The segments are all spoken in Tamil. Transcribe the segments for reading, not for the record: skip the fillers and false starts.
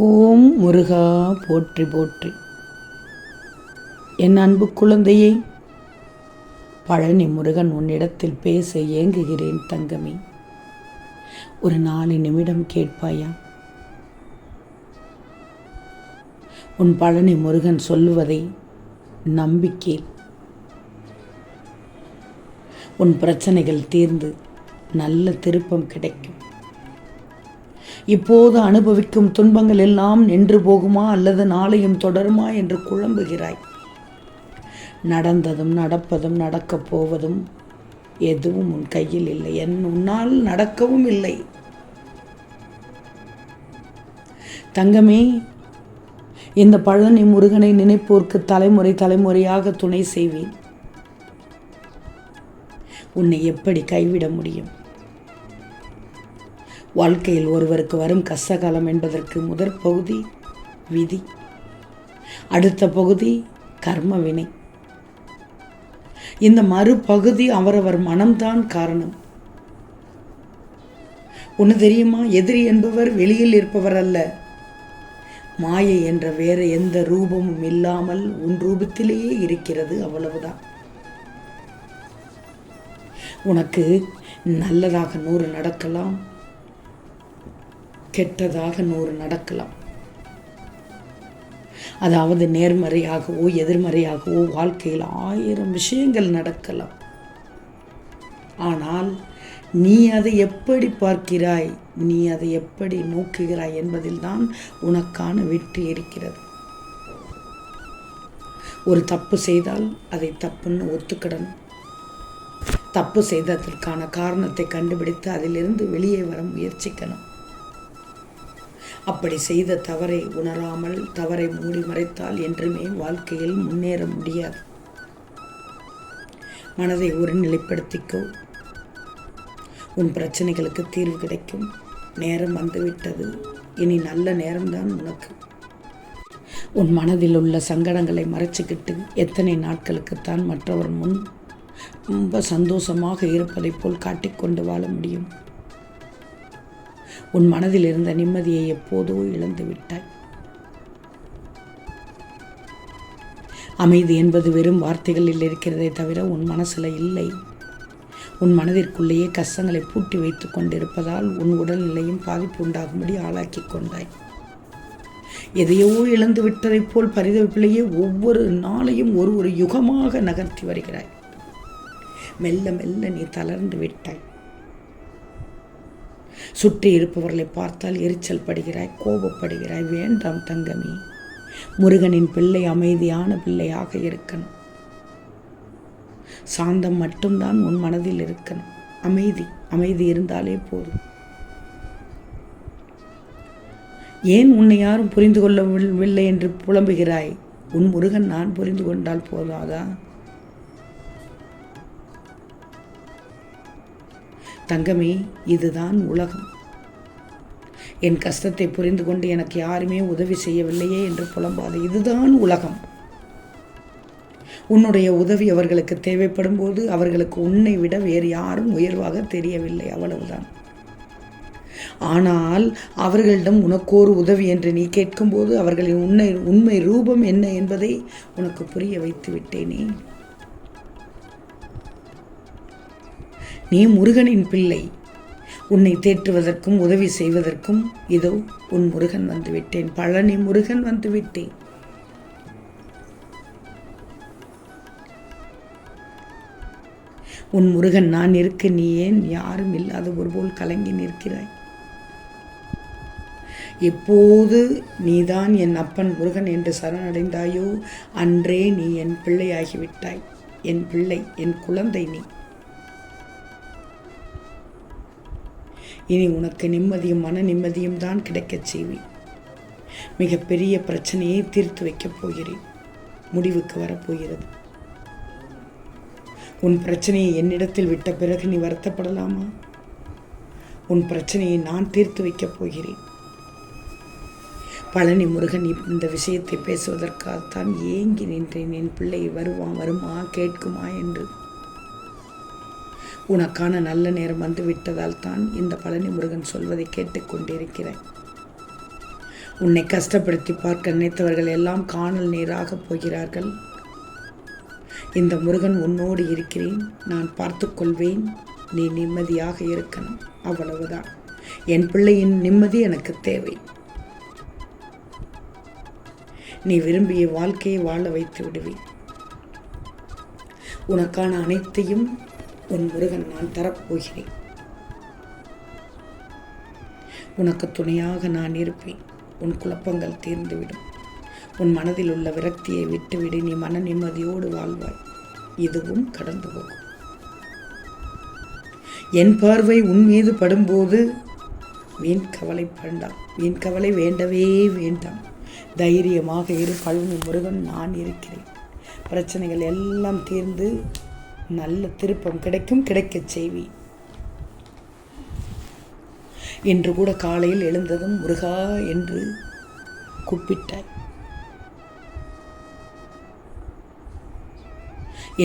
ஓம் முருகா போற்றி போற்றி. என் அன்பு குழந்தையை, பழனி முருகன் உன்னிடத்தில் பேச ஏங்குகிறேன் தங்கமே. ஒரு 4 நிமிடம் கேட்பாயா? உன் பழனி முருகன் சொல்லுவதை நம்பிக்கை. உன் பிரச்சனைகள் தீர்ந்து நல்ல திருப்பம் கிடைக்கும். இப்போது அனுபவிக்கும் துன்பங்கள் எல்லாம் நின்று போகுமா அல்லது நாளையும் தொடருமா என்று குழம்புகிறாய். நடந்ததும் நடப்பதும் நடக்கப் போவதும் எதுவும் உன் கையில் இல்லை. உன்னால் நடக்கவும் இல்லை. தங்கமே, இந்த பழனி முருகனை நினைப்போர்க்கு தலைமுறை தலைமுறையாக துணை செய்வேன். உன்னை எப்படி கைவிட முடியும்? வாழ்க்கையில் ஒருவருக்கு வரும் கஷ்டகாலம் என்பதற்கு முதற் பகுதி விதி, அடுத்த பகுதி கர்ம வினை, இந்த மறுபகுதி அவரவர் மனம்தான் காரணம். ஒன்று தெரியுமா? எதிரி என்பவர் வெளியில் இருப்பவர் அல்ல, மாயை என்ற வேறு எந்த ரூபமும் இல்லாமல் உன் ரூபத்திலேயே இருக்கிறது. அவ்வளவுதான். உனக்கு நல்லதாக 100 நடக்கலாம், கெட்டதாக 100 நடக்கலாம். அதாவது நேர்மறையாகவோ எதிர்மறையாகவோ வாழ்க்கையில் 1000 விஷயங்கள் நடக்கலாம். ஆனால் நீ அதை எப்படி பார்க்கிறாய், நீ அதை எப்படி நோக்குகிறாய் என்பதில் தான் உனக்கான வெற்றி இருக்கிறது. ஒரு தப்பு செய்தால் அதை தப்புன்னு ஒத்துக்கிடணும். தப்பு செய்ததற்கான காரணத்தை கண்டுபிடித்து அதிலிருந்து வெளியே வர முயற்சிக்கணும். அப்படி செய்த தவறை உணராமல் தவறை மூடி மறைத்தால் என்றுமே வாழ்க்கையில் முன்னேற முடியாது. மனதை ஒருநிலைப்படுத்திக்கோ. உன் பிரச்சனைகளுக்கு தீர்வு கிடைக்கும். நேரம் வந்துவிட்டது. இனி நல்ல நேரம்தான் உனக்கு. உன் மனதில் உள்ள சங்கடங்களை மறைச்சிக்கிட்டு எத்தனை நாட்களுக்குத்தான் மற்றவர் முன் ரொம்ப சந்தோஷமாக இருப்பதை போல் காட்டிக்கொண்டு வாழ முடியும்? உன் மனதில் இருந்த நிம்மதியை எப்போதோ இழந்து விட்டாய். அமைதி என்பது வெறும் வார்த்தைகளில் இருக்கிறதே தவிர உன் மனசில் இல்லை. உன் மனதிற்குள்ளேயே கஷ்டங்களை பூட்டி வைத்து கொண்டிருப்பதால் உன் உடல்நிலையும் பாதிப்பு உண்டாகும்படி ஆளாக்கி கொண்டாய். எதையோ இழந்து விட்டதைப் போல் பரிதவிப்பிலேயே ஒவ்வொரு நாளையும் ஒரு யுகமாக நகர்த்தி வருகிறாய். மெல்ல மெல்ல நீ தளர்ந்து விட்டாய். சுற்றி இருப்பவர்களை பார்த்தால் எரிச்சல் படுகிறாய், கோபப்படுகிறாய். வேண்டாம் தங்கமே. முருகனின் பிள்ளை அமைதியான பிள்ளையாக இருக்கணும். சாந்தம் மட்டும்தான் உன் மனதில் இருக்கணும். அமைதி இருந்தாலே போதும். ஏன் உன்னை யாரும் புரிந்து கொள்ளவில்லை என்று புலம்புகிறாய்? உன் முருகன் நான் புரிந்து கொண்டால் போதாதா? தங்கமே, இதுதான் உலகம். என் கஷ்டத்தை புரிந்து கொண்டு எனக்கு யாருமே உதவி செய்யவில்லையே என்று புலம்பாது. இதுதான் உலகம். உன்னுடைய உதவி அவர்களுக்கு தேவைப்படும் போது அவர்களுக்கு உன்னை விட வேறு யாரும் உயர்வாக தெரியவில்லை. அவ்வளவுதான். ஆனால் அவர்களிடம் உனக்கோரு உதவி என்று நீ கேட்கும்போது அவர்களின் உண்மை ரூபம் என்ன என்பதை உனக்கு புரிய வைத்து விட்டேனே. நீ முருகனின் பிள்ளை. உன்னை தேற்றுவதற்கும் உதவி செய்வதற்கும் இதோ உன் முருகன் வந்துவிட்டேன். பழனி முருகன் வந்துவிட்டேன். உன் முருகன் நான் இருக்க நீ ஏன் யாரும் இல்லாத ஒருபோல் கலங்கி நிற்கிறாய்? எப்போது நீதான் என் அப்பன் முருகன் என்று சரணடைந்தாயோ அன்றே நீ என் பிள்ளையாகிவிட்டாய். என் பிள்ளை, என் குழந்தை நீ. இனி உனக்கு நிம்மதியும் மன நிம்மதியும் தான் கிடைக்கச் செய்வேன். மிகப்பெரிய பிரச்சனையை தீர்த்து வைக்கப் போகிறேன். முடிவுக்கு வரப்போகிறது. உன் பிரச்சனையை என்னிடத்தில் விட்ட பிறகு நீ வருத்தப்படலாமா? உன் பிரச்சனையை நான் தீர்த்து வைக்கப் போகிறேன். பழனி முருகன் இந்த விஷயத்தை பேசுவதற்காகத்தான் ஏங்கி நின்றேன். என் பிள்ளை வருமா கேட்குமா என்று. உனக்கான நல்ல நேரம் வந்து விட்டதால் தான் இந்த பழனி முருகன் சொல்வதை கேட்டுக்கொண்டிருக்கிறேன். உன்னை கஷ்டப்படுத்தி பார்க்க நினைத்தவர்கள் எல்லாம் காணல் நீராக போகிறார்கள். இந்த முருகன் உன்னோடு இருக்கிறேன், நான் பார்த்து கொள்வேன், நீ நிம்மதியாக இருக்கணும், அவ்வளவுதான். என் பிள்ளையின் நிம்மதி எனக்கு தேவை. நீ விரும்பிய வாழ்க்கையை வாழ வைத்து விடுவேன். உனக்கான அனைத்தையும் உன் முருகன் நான் தரப்போகிறேன். உனக்கு துணையாக நான் இருப்பேன். உன் குழப்பங்கள் தீர்ந்துவிடும். உன் மனதில் உள்ள விரக்தியை விட்டுவிடு. நீ மன நிம்மதியோடு வாழ்வாய். இதுவும் கடந்து போகும். என் பார்வை உன் மீது படும்போது வீண் கவலை வேண்டாம். வீண் கவலை வேண்டவே வேண்டாம். தைரியமாக இரு. பழனி முருகன் நான் இருக்கிறேன். பிரச்சனைகள் எல்லாம் தீர்ந்து நல்ல திருப்பம் கிடைக்கும், கிடைக்கச் செய்வேன். இன்று கூட காலையில் எழுந்ததும் முருகா என்று கூப்பிட்டாய்.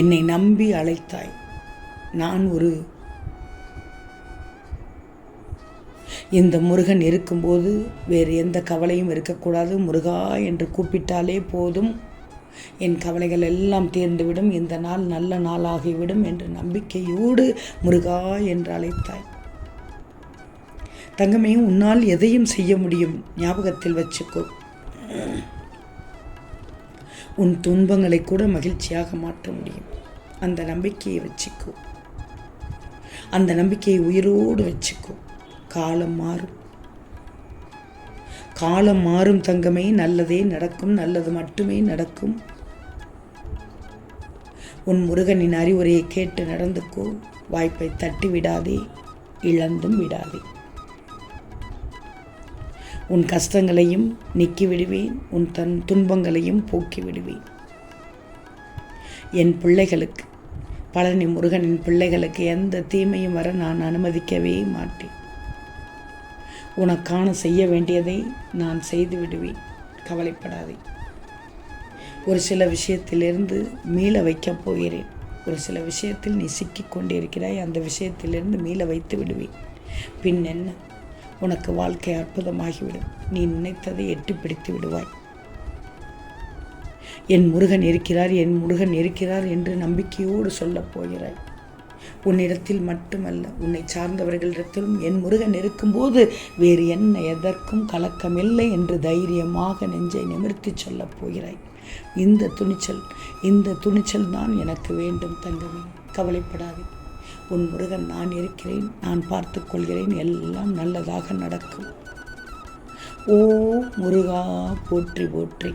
என்னை நம்பி அழைத்தாய். நான் இந்த முருகன் இருக்கும்போது வேறு எந்த கவலையும் இருக்கக்கூடாது. முருகா என்று கூப்பிட்டாலே போதும், என் கவலைகள் எல்லாம் தீர்ந்துவிடும், இந்த நாள் நல்ல நாளாகிவிடும் என்ற நம்பிக்கையோடு முருகா என்று அழைத்தாய். தங்கமே, உன்னால் எதையும் செய்ய முடியும். ஞாபகத்தில் வச்சுக்கோ. உன் துன்பங்களை கூட மகிழ்ச்சியாக மாற்ற முடியும். அந்த நம்பிக்கையை வச்சுக்கோ. அந்த நம்பிக்கையை உயிரோடு வச்சுக்கோ. காலம் மாறும். காலம் மாறும் தங்கமே. நல்லதே நடக்கும். நல்லது மட்டுமே நடக்கும். உன் முருகனின் அறிவுரையை கேட்டு நடந்துக்கோ. வாய்ப்பை தட்டி விடாதே, இழந்தும் விடாதே. உன் கஷ்டங்களையும் நீக்கி விடுவேன். உன் துன்பங்களையும் போக்கி விடுவேன். என் பிள்ளைகளுக்கு, பழனி முருகனின் பிள்ளைகளுக்கு எந்த தீமையும் வர நான் அனுமதிக்கவே மாட்டேன். உனக்கான செய்ய வேண்டியதை நான் செய்து விடுவேன். கவலைப்படாதே. ஒரு சில விஷயத்திலிருந்து மீள வைக்கப் போகிறேன். ஒரு சில விஷயத்தில் நீ சிக்கிக் கொண்டிருக்கிறாய். அந்த விஷயத்திலிருந்து மீள வைத்து விடுவேன். பின் என்ன, உனக்கு வாழ்க்கை அற்புதமாகிவிடும். நீ நினைத்ததை எட்டி பிடித்து விடுவாய். என் முருகன் இருக்கிறார், என் முருகன் இருக்கிறார் என்று நம்பிக்கையோடு சொல்லப் போகிறாய். உன்னிடத்தில் மட்டுமல்ல, உன்னை சார்ந்தவர்களிடத்திலும் என் முருகன் இருக்கும்போது வேறு என்ன எதற்கும் கலக்கமில்லை என்று தைரியமாக நெஞ்சை நிமிர்த்தி சொல்லப் போகிறாய். இந்த துணிச்சல் தான் எனக்கு வேண்டும் தங்கமே. கவலைப்படாதே. உன் முருகன் நான் இருக்கிறேன், நான் பார்த்து கொள்கிறேன். எல்லாம் நல்லதாக நடக்கும். ஓ முருகா போற்றி போற்றி.